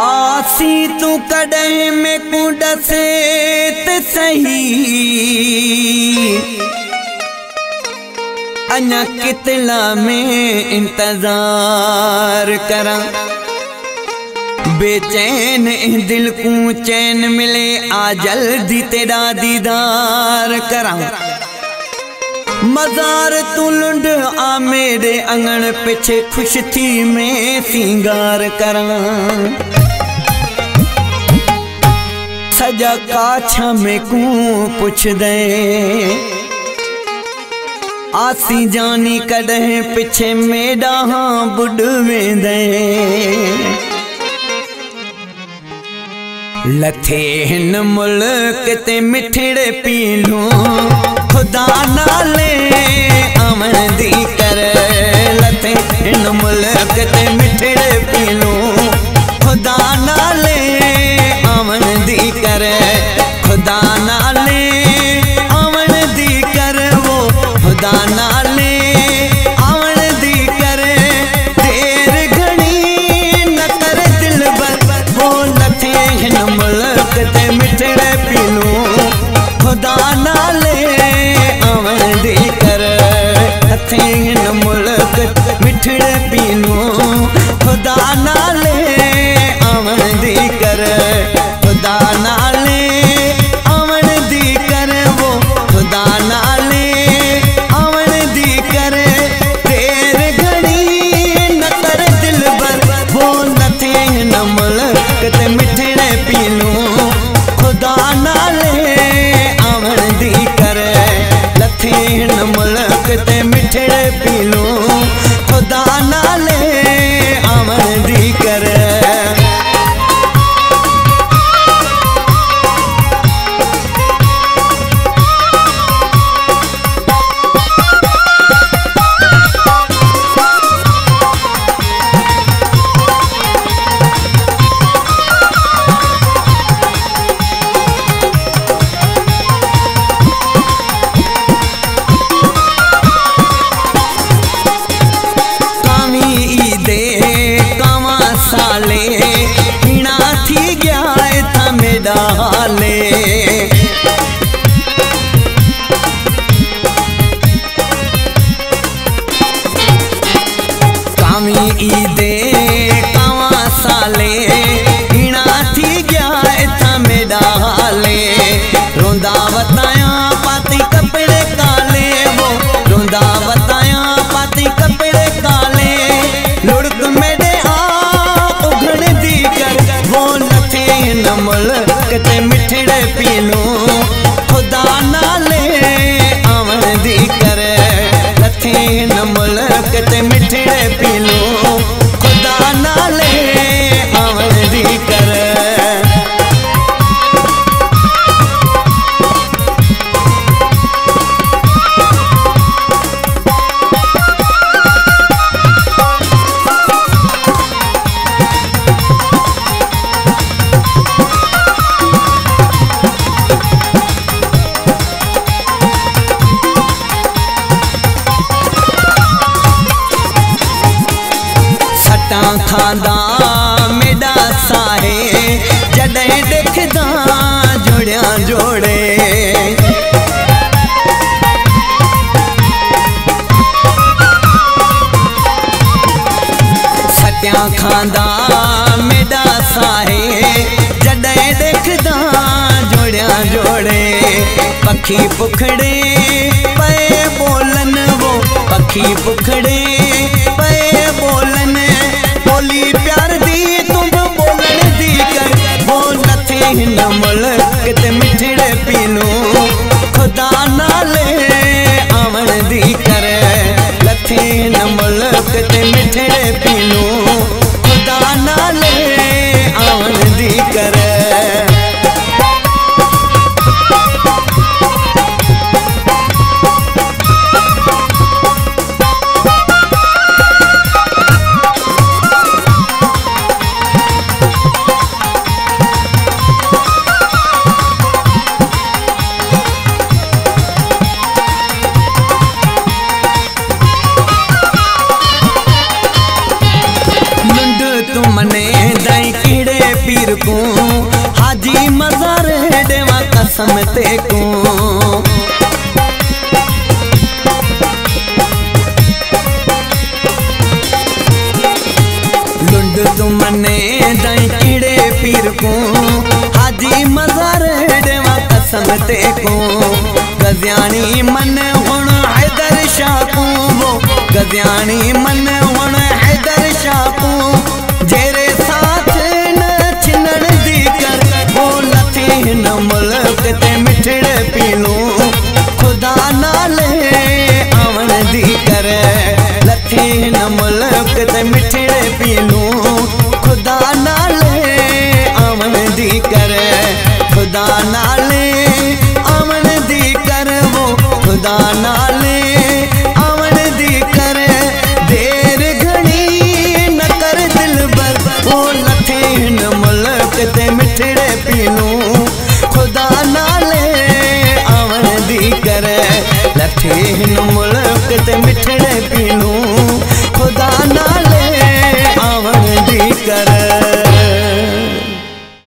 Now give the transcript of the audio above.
आसी तू कड़े में कुंड से ते सही अन्या कितला में इंतजार करा बेचैन दिल को चैन मिले आ जल्दी तेरा दीदार करा मजार तू लुंड आ मेरे अंगन पीछे खुश थी मैं सिंगार करा सजा काछा में को पुछ दे आसी जानी कदे पिछे मेरा हाँ बुढ़वे दे लथे हिन मुल्क ते मिठड़े पीलू खुदा नाले अमन दी कर लथे हिन मुल्क ते मिठड़े पीलू खुदा नाले अमन दी कर खुदा नाले अमन दी कर वो खुदा नाले अमन दी कर देर घड़ी न कर दिल बर वो लथे हिन मुल्क ते मिठड़े पीलू खुदा नाले अमन दी कर लथे हिन मुल्क मिठड़े पीलू खुदा नाले अमन दी कर खुदा नाले अमन दी कर वो खुदा नाले अमन दी कर तेर घड़ी न कर दिल बर वो नथे न मुल्क ते मिठड़े पीलू खुदा नाले अमन दी कर लथे न मुल्क ते मिठड़े पीलू खुदा नाले अमन दी कर ईदे कावा साले हिना थी गया था मेरा हाले रोंदा बताया पाती कपड़े काले वो रोंदा बताया पाती कपड़े काले लुढ़क मेरे आ उघड़ दी कर वो लथे न मुल्क ते मिठड़े पीलू खुदा नाले अमन दी कर लथे न मुल्क ते मिठड़े पीलू खुदा नाले अमन दी कर खादा मेरा साहे जड़े देखदा जोड़िया जोड़े सत्या खादा मेरा साहे जड़े देखदा जोड़िया जोड़े पखी पुखड़े पे बोलन वो पखी पुखड़े पे बोलन बोली प्यार दी तुम बोलन दी कर वो लथे न मुल्क ते मिठड़े पीलू खुदा नाले अमन दी कर लथे न मुल्क ते मिठड़े पीलू खुदा नाले अमन दी कर को हाजी मज़ार देवा कसम ते को लुंड तुमने दई कीड़े पीर को हाजी मज़ार देवा कसम ते को गज़ियानी मन हुण हैदर शाह को वो गज़ियानी मन हुण हैदर शाह को जेरे साथ न छिनण दी कर वो लथे न मुल्क ते मिठड़े पीलूं खुदा नाले आवन दी कर लथे न मुल्क ते मिठड़े पीलूं खुदा नाले आवन दी कर खुदा नाले आवन दी कर वो खुदा नाले आवन दी कर देर घणी न कर दिल बर वो लथे न मुल्क ते मिठड़े पीलूं खुदा नाले आवन दी कर लथे न